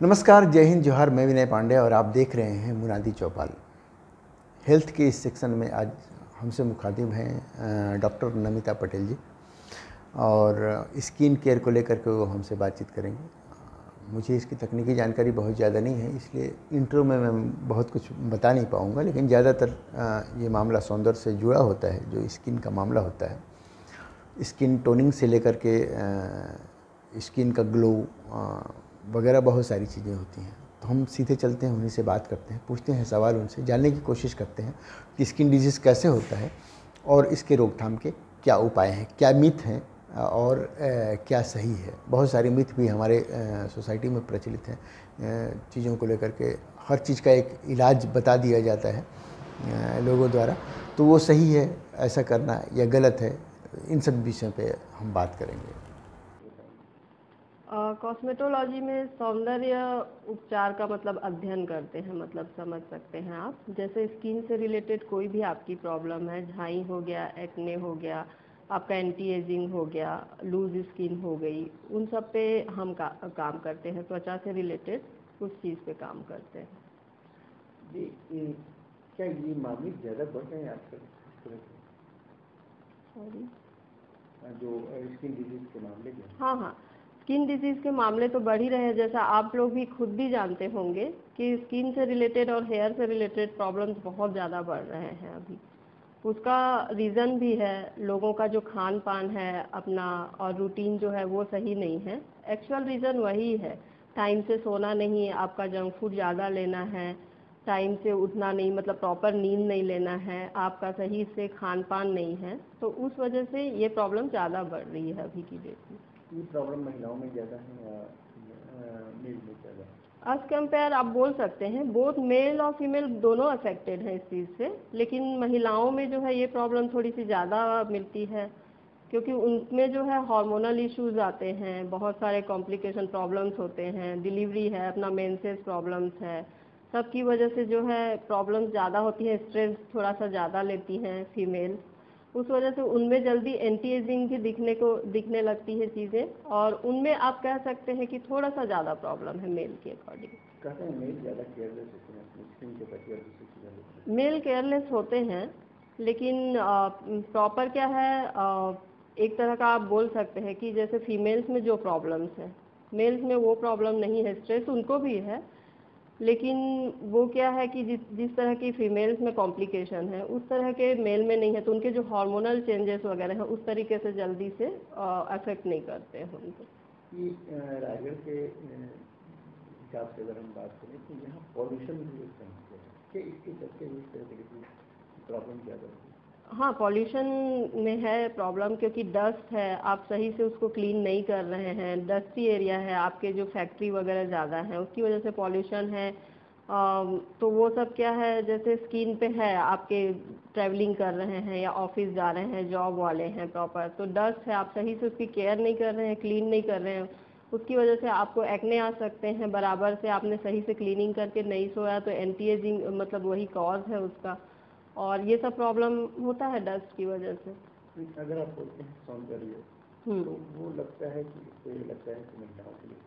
नमस्कार, जय हिंद, जोहार। मैं विनय पांडे और आप देख रहे हैं मुनादी चौपाल। हेल्थ के इस सेक्शन में आज हमसे मुखातिब हैं डॉक्टर नमिता पटेल जी और स्किन केयर को लेकर के वो हमसे बातचीत करेंगे। मुझे इसकी तकनीकी जानकारी बहुत ज़्यादा नहीं है, इसलिए इंट्रो में मैं बहुत कुछ बता नहीं पाऊँगा, लेकिन ज़्यादातर ये मामला सौंदर्य से जुड़ा होता है। जो स्किन का मामला होता है, स्किन टोनिंग से लेकर के स्किन का ग्लो वगैरह बहुत सारी चीज़ें होती हैं। तो हम सीधे चलते हैं, उन्हीं से बात करते हैं, पूछते हैं सवाल उनसे, जानने की कोशिश करते हैं कि स्किन डिजीज़ कैसे होता है और इसके रोकथाम के क्या उपाय हैं, क्या मिथ हैं और क्या सही है। बहुत सारे मिथ भी हमारे सोसाइटी में प्रचलित हैं। चीज़ों को लेकर के हर चीज़ का एक इलाज बता दिया जाता है लोगों द्वारा, तो वो सही है ऐसा करना या गलत है, इन सब विषयों पे हम बात करेंगे। कॉस्मेटोलॉजी में सौंदर्य उपचार का मतलब अध्ययन करते हैं, मतलब समझ सकते हैं आप। जैसे स्किन से रिलेटेड कोई भी आपकी प्रॉब्लम है, झाई हो गया, एक्ने हो गया, आपका एंटी एजिंग हो गया, लूज स्किन हो गई, उन सब पे हम काम करते हैं। त्वचा से रिलेटेड उस चीज़ पे काम करते हैं। जी, क्या ये मामले ज़्यादा बढ़ रहे हैं आजकल? सॉरी, जो स्किन डिजीज़ के मामले जो हाँ हाँ, स्किन डिजीज़ के मामले तो बढ़ ही रहे हैं। जैसा आप लोग भी खुद भी जानते होंगे कि स्किन से रिलेटेड और हेयर से रिलेटेड प्रॉब्लम्स बहुत ज़्यादा बढ़ रहे हैं अभी। उसका रीज़न भी है, लोगों का जो खान पान है अपना और रूटीन जो है वो सही नहीं है। एक्चुअल रीज़न वही है, टाइम से सोना नहीं, आपका जंक फूड ज़्यादा लेना है, टाइम से उठना नहीं, मतलब प्रॉपर नींद नहीं लेना है, आपका सही से खान पान नहीं है, तो उस वजह से ये प्रॉब्लम ज़्यादा बढ़ रही है अभी की डेट में। ये प्रॉब्लम महिलाओं में ज़्यादा है या मेल में ज़्यादा? एज कंपेयर आप बोल सकते हैं, बोथ मेल और फीमेल दोनों अफेक्टेड हैं इस चीज़ से, लेकिन महिलाओं में जो है ये प्रॉब्लम थोड़ी सी ज़्यादा मिलती है, क्योंकि उनमें जो है हार्मोनल इश्यूज आते हैं, बहुत सारे कॉम्प्लिकेशन प्रॉब्लम्स होते हैं, डिलीवरी है, अपना मेंसेस प्रॉब्लम्स है, सबकी वजह से जो है प्रॉब्लम्स ज़्यादा होती है। स्ट्रेस थोड़ा सा ज़्यादा लेती हैं फीमेल, उस वजह से उनमें जल्दी एंटी एजिंग भी दिखने लगती है चीज़ें, और उनमें आप कह सकते हैं कि थोड़ा सा ज़्यादा प्रॉब्लम है मेल के अकॉर्डिंग। कहते हैं मेल ज़्यादा केयरलेस होते हैं अपनी स्किन के प्रति और दूसरी चीज़ों में। मेल केयरलेस होते हैं, लेकिन प्रॉपर क्या है, एक तरह का आप बोल सकते हैं कि जैसे फीमेल्स में जो प्रॉब्लम्स हैं, मेल्स में वो प्रॉब्लम नहीं है। स्ट्रेस उनको भी है, लेकिन वो क्या है कि जिस तरह की फीमेल्स में कॉम्प्लिकेशन है उस तरह के मेल में नहीं है, तो उनके जो हार्मोनल चेंजेस वगैरह हैं उस तरीके से जल्दी से अफेक्ट नहीं करते हैं उनको। ये रायगढ़ के हिसाब से अगर हम बात करें तो यहाँ पॉल्यूशन भी एक समस्या है, कि इसके चलते इस तरह की प्रॉब्लम ज़्यादा होती है। हाँ, पॉल्यूशन में है प्रॉब्लम, क्योंकि डस्ट है, आप सही से उसको क्लीन नहीं कर रहे हैं, डस्टी एरिया है, आपके जो फैक्ट्री वगैरह ज़्यादा है उसकी वजह से पॉल्यूशन है। तो वो सब क्या है, जैसे स्किन पे है, आपके ट्रैवलिंग कर रहे हैं या ऑफिस जा रहे हैं, जॉब वाले हैं प्रॉपर, तो डस्ट है, आप सही से उसकी केयर नहीं कर रहे हैं, क्लीन नहीं कर रहे हैं, उसकी वजह से आपको एक्ने आ सकते हैं। बराबर से आपने सही से क्लीनिंग करके नहीं सोया तो एंटी एजिंग मतलब वही कॉज है उसका, और ये सब प्रॉब्लम होता है डस्ट की वजह से। अगर आप बोलते हैं सौंदर्य, तो वो लगता है कि इसको ये लगता है कि महिलाओं के लिए,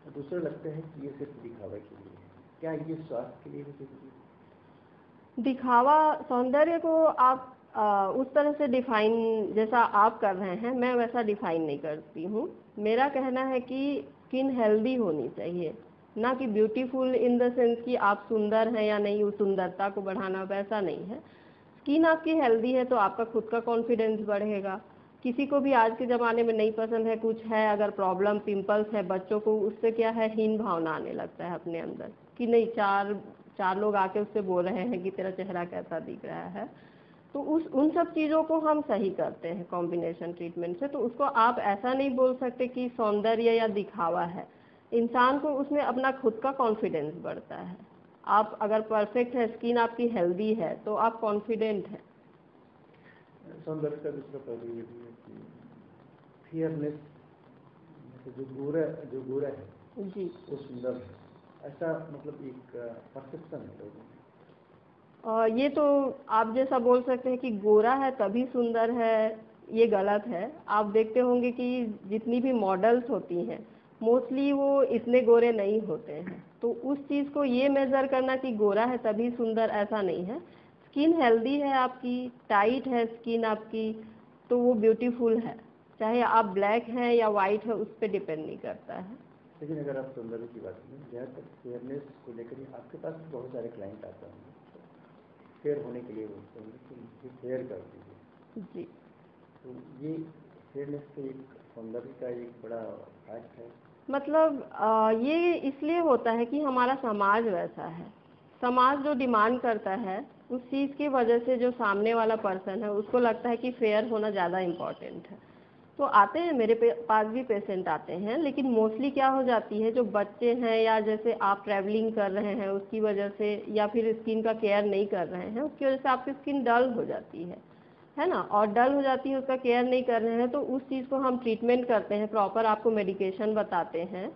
और दूसरा लगता है कि ये सिर्फ दिखावे के लिए है। क्या ये स्वास्थ्य के लिए भी जरूरी है? दिखावा सौंदर्य को आप उस तरह से डिफाइन जैसा आप कर रहे हैं, मैं वैसा डिफाइन नहीं करती हूँ। मेरा कहना है कि स्किन हेल्दी होनी चाहिए, ना कि ब्यूटीफुल इन द सेंस कि आप सुंदर हैं या नहीं, उस सुंदरता को बढ़ाना, वैसा नहीं है। स्किन आपकी हेल्दी है तो आपका खुद का कॉन्फिडेंस बढ़ेगा। किसी को भी आज के ज़माने में नहीं पसंद है, कुछ है अगर प्रॉब्लम, पिंपल्स है, बच्चों को उससे क्या है, हीन भावना आने लगता है अपने अंदर कि नहीं, चार चार लोग आके उससे बोल रहे हैं कि तेरा चेहरा कैसा दिख रहा है। तो उन सब चीज़ों को हम सही करते हैं कॉम्बिनेशन ट्रीटमेंट से। तो उसको आप ऐसा नहीं बोल सकते कि सौंदर्य या दिखावा है। इंसान को उसमें अपना खुद का कॉन्फिडेंस बढ़ता है। आप अगर परफेक्ट है, स्किन आपकी हेल्दी है, तो आप कॉन्फिडेंट हैं। सौंदर्य का दूसरा पहलू ये भी है कि फियरनेस, जो गोरा है जी, वो सुंदर है, ऐसा मतलब एक परसेप्शन है लोगों में। ये तो आप जैसा बोल सकते हैं कि गोरा है तभी सुंदर है, ये गलत है। आप देखते होंगे कि जितनी भी मॉडल्स होती हैं, मोस्टली वो इतने गोरे नहीं होते हैं। तो उस चीज़ को ये मेज़र करना कि गोरा है तभी सुंदर, ऐसा नहीं है। स्किन हेल्दी है आपकी, टाइट है स्किन आपकी, तो वो ब्यूटीफुल है, चाहे आप ब्लैक हैं या वाइट है, उस पर डिपेंड नहीं करता है। लेकिन अगर आप सौंदर्य की बात करें, जहाँ तक फेयरनेस को लेकर ही आपके पास बहुत सारे क्लाइंट आते हैं, फेयर होने के लिए बोलते हैं कि मुझे फेयर कर दीजिए जी। तो ये फेयरनेस तो एक सौंदर्य का एक बड़ा फैक्ट है। मतलब ये इसलिए होता है कि हमारा समाज वैसा है। समाज जो डिमांड करता है उस चीज़ की वजह से जो सामने वाला पर्सन है उसको लगता है कि फेयर होना ज़्यादा इम्पोर्टेंट है। तो आते हैं मेरे पास भी पेशेंट आते हैं, लेकिन मोस्टली क्या हो जाती है, जो बच्चे हैं या जैसे आप ट्रैवलिंग कर रहे हैं उसकी वजह से, या फिर स्किन का केयर नहीं कर रहे हैं उसकी वजह से आपकी स्किन डल हो जाती है ना, और डल हो जाती है, उसका केयर नहीं कर रहे हैं, तो उस चीज़ को हम ट्रीटमेंट करते हैं, प्रॉपर आपको मेडिकेशन बताते हैं।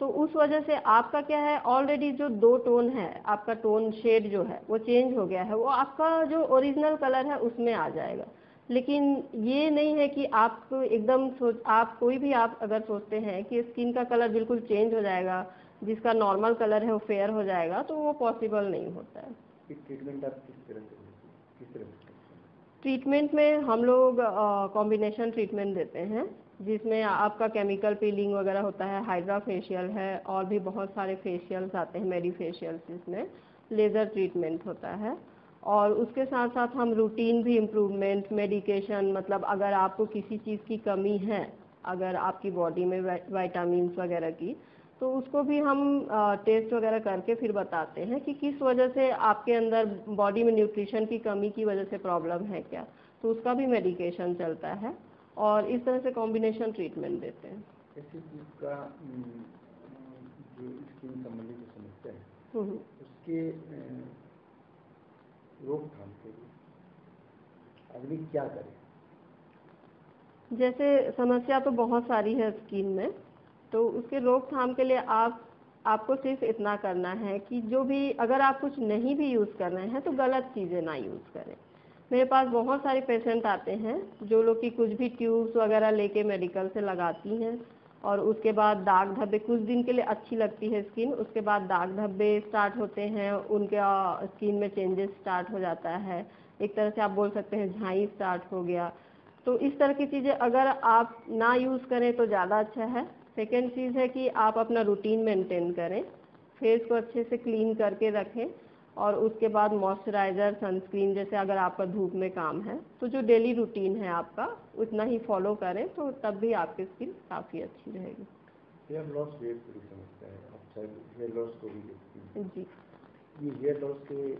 तो उस वजह से आपका क्या है, ऑलरेडी जो 2 टोन है, आपका टोन शेड जो है वो चेंज हो गया है, वो आपका जो ओरिजिनल कलर है उसमें आ जाएगा। लेकिन ये नहीं है कि आप एकदम आप कोई भी आप अगर सोचते हैं कि स्किन का कलर बिल्कुल चेंज हो जाएगा, जिसका नॉर्मल कलर है वो फेयर हो जाएगा, तो वो पॉसिबल नहीं होता है। ट्रीटमेंट आप किस तरह से किस तरह से? ट्रीटमेंट में हम लोग कॉम्बिनेशन ट्रीटमेंट देते हैं, जिसमें आपका केमिकल पीलिंग वगैरह होता है, हाइड्रा फेशियल है, और भी बहुत सारे फेशियल्स आते हैं, मेडी फेशियल्स, जिसमें लेज़र ट्रीटमेंट होता है। और उसके साथ साथ हम रूटीन भी इम्प्रूवमेंट, मेडिकेशन, मतलब अगर आपको किसी चीज़ की कमी है, अगर आपकी बॉडी में विटामिन्स वगैरह की, तो उसको भी हम टेस्ट वगैरह करके फिर बताते हैं कि किस वजह से आपके अंदर बॉडी में न्यूट्रिशन की कमी की वजह से प्रॉब्लम है क्या, तो उसका भी मेडिकेशन चलता है, और इस तरह से कॉम्बिनेशन ट्रीटमेंट देते हैं। ऐसी चीज का जो स्किन संबंधी जो समस्या है उसके रोकथाम के लिए आदमी क्या करे? जैसे समस्या तो बहुत सारी है स्किन में, तो उसके रोकथाम के लिए आपको सिर्फ इतना करना है कि जो भी, अगर आप कुछ नहीं भी यूज़ कर रहे हैं तो गलत चीज़ें ना यूज़ करें। मेरे पास बहुत सारे पेशेंट आते हैं जो लोग कि कुछ भी ट्यूब्स वगैरह लेके मेडिकल से लगाती हैं, और उसके बाद दाग धब्बे, कुछ दिन के लिए अच्छी लगती है स्किन, उसके बाद दाग धब्बे स्टार्ट होते हैं, उनका स्किन में चेंजेस स्टार्ट हो जाता है, एक तरह से आप बोल सकते हैं झाई स्टार्ट हो गया। तो इस तरह की चीज़ें अगर आप ना यूज़ करें तो ज़्यादा अच्छा है। सेकेंड चीज़ है कि आप अपना रूटीन मेंटेन करें, फेस को अच्छे से क्लीन करके रखें, और उसके बाद मॉइस्चराइज़र, सनस्क्रीन, जैसे अगर आपका धूप में काम है तो जो डेली रूटीन है आपका उतना ही फॉलो करें, तो तब भी आपकी स्किन काफ़ी अच्छी रहेगी। हेयर लॉस वेट बड़ी समस्या है, आप शायद हेयर लॉस को भी देखती हैं। जी। ये हेयर लॉस के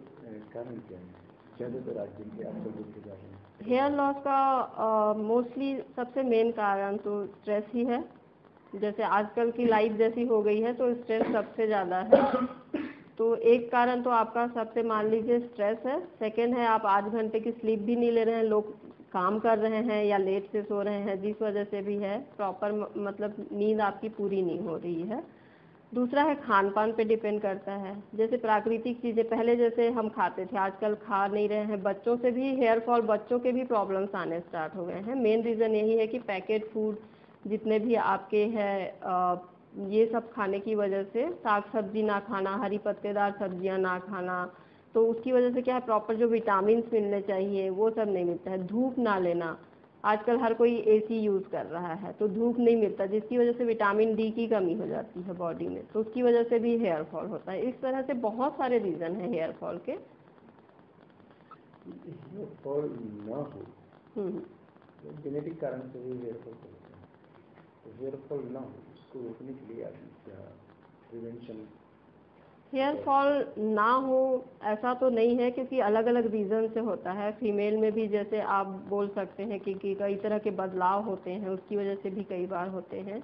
कारण क्या है? ज़्यादातर आज जिनके आजकल देखे जा रहे हैं हेयर लॉस का मोस्टली सबसे मेन कारण तो स्ट्रेस ही है। जैसे आजकल की लाइफ जैसी हो गई है तो स्ट्रेस सबसे ज़्यादा है। तो एक कारण तो आपका सबसे मान लीजिए स्ट्रेस है। सेकंड है आप 8 घंटे की स्लीप भी नहीं ले रहे हैं, लोग काम कर रहे हैं या लेट से सो रहे हैं, जिस वजह से भी है, प्रॉपर मतलब नींद आपकी पूरी नहीं हो रही है। दूसरा है खान पान पे डिपेंड करता है, जैसे प्राकृतिक चीज़ें पहले जैसे हम खाते थे आजकल खा नहीं रहे हैं। बच्चों से भी हेयर फॉल, बच्चों के भी प्रॉब्लम्स आने स्टार्ट हो गए हैं। मेन रीज़न यही है कि पैकेट फूड जितने भी आपके हैं, ये सब खाने की वजह से, साग सब्जी ना खाना, हरी पत्तेदार सब्जियां ना खाना, तो उसकी वजह से क्या है, प्रॉपर जो विटामिन मिलने चाहिए वो सब नहीं मिलता है। धूप ना लेना, आजकल हर कोई एसी यूज़ कर रहा है तो धूप नहीं मिलता, जिसकी वजह से विटामिन डी की कमी हो जाती है बॉडी में, तो उसकी वजह से भी हेयर फॉल होता है। इस तरह से बहुत सारे रीज़न हैं हेयर फॉल के। हेयर फॉल ना हो, जेनेटिक कारण से भी हेयर फॉल होता है, तो हेयर फॉल ना हो उसको रोकने के लिए आदमी क्या प्रिवेंशन? हेयर फॉल ना हो ऐसा तो नहीं है, क्योंकि अलग अलग रीज़न से होता है। फीमेल में भी जैसे आप बोल सकते हैं कि कई तरह के बदलाव होते हैं, उसकी वजह से भी कई बार होते हैं।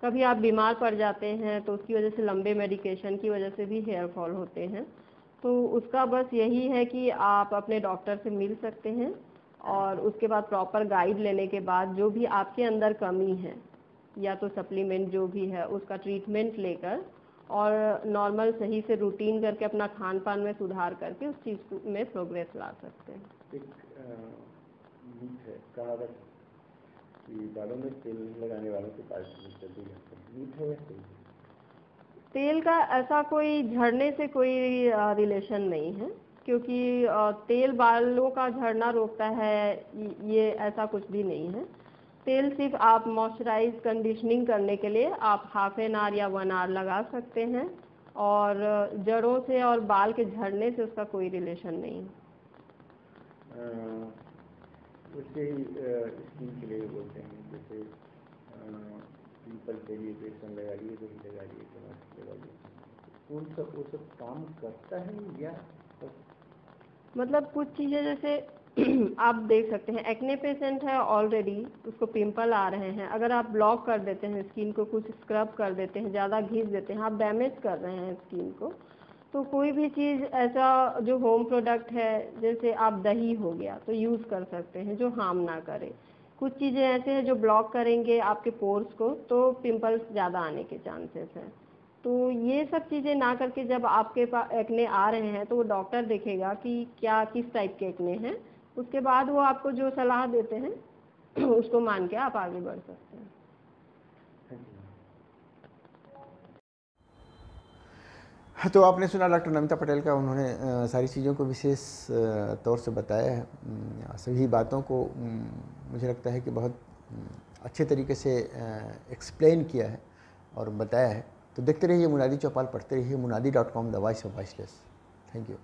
कभी आप बीमार पड़ जाते हैं तो उसकी वजह से, लंबे मेडिकेशन की वजह से भी हेयर फॉल होते हैं। तो उसका बस यही है कि आप अपने डॉक्टर से मिल सकते हैं, और उसके बाद प्रॉपर गाइड लेने के बाद जो भी आपके अंदर कमी है, या तो सप्लीमेंट जो भी है उसका ट्रीटमेंट लेकर, और नॉर्मल सही से रूटीन करके अपना खान पान में सुधार करके उस चीज़ में प्रोग्रेस ला सकते हैं। एक मीथ है, कहावत कि बालों में तेल लगाने वालों के पास जल्दी लगता है, मीठ है या सही? तेल का ऐसा कोई झड़ने से कोई रिलेशन नहीं है, क्योंकि तेल बालों का झड़ना रोकता है ये ऐसा कुछ भी नहीं है। तेल सिर्फ आप मॉइस्चराइज कंडीशनिंग करने के लिए आप हाफ एन आवर या 1 आवर लगा सकते हैं, और जड़ों से और बाल के झड़ने से उसका कोई रिलेशन नहीं है। उससे ही स्किन के लिए बोलते हैं, जैसे पिंपल के लिए बेसन लगा लिए, दही लगा लिए, टमाटर लगा लिए, वो सब काम करता है या? मतलब कुछ चीज़ें जैसे आप देख सकते हैं, एक्ने पेशेंट है ऑलरेडी, उसको पिंपल आ रहे हैं, अगर आप ब्लॉक कर देते हैं स्किन को, कुछ स्क्रब कर देते हैं, ज़्यादा घिस देते हैं, आप डैमेज कर रहे हैं स्किन को। तो कोई भी चीज़ ऐसा जो होम प्रोडक्ट है, जैसे आप दही हो गया तो यूज़ कर सकते हैं जो हार्म ना करे। कुछ चीज़ें ऐसे हैं जो ब्लॉक करेंगे आपके पोर्स को, तो पिंपल्स ज़्यादा आने के चांसेस हैं। तो ये सब चीज़ें ना करके जब आपके पास एक्ने आ रहे हैं तो वो डॉक्टर देखेगा कि क्या किस टाइप के एक्ने हैं, उसके बाद वो आपको जो सलाह देते हैं उसको मान के आप आगे बढ़ सकते हैं। हाँ, तो आपने सुना डॉक्टर नमिता पटेल का, उन्होंने सारी चीज़ों को विशेष तौर से बताया है। सभी बातों को मुझे लगता है कि बहुत अच्छे तरीके से एक्सप्लेन किया है और बताया है। तो देखते रहिए मुनादी चौपाल, पढ़ते रहिए munadi.com, the voice of voiceless. Thank you.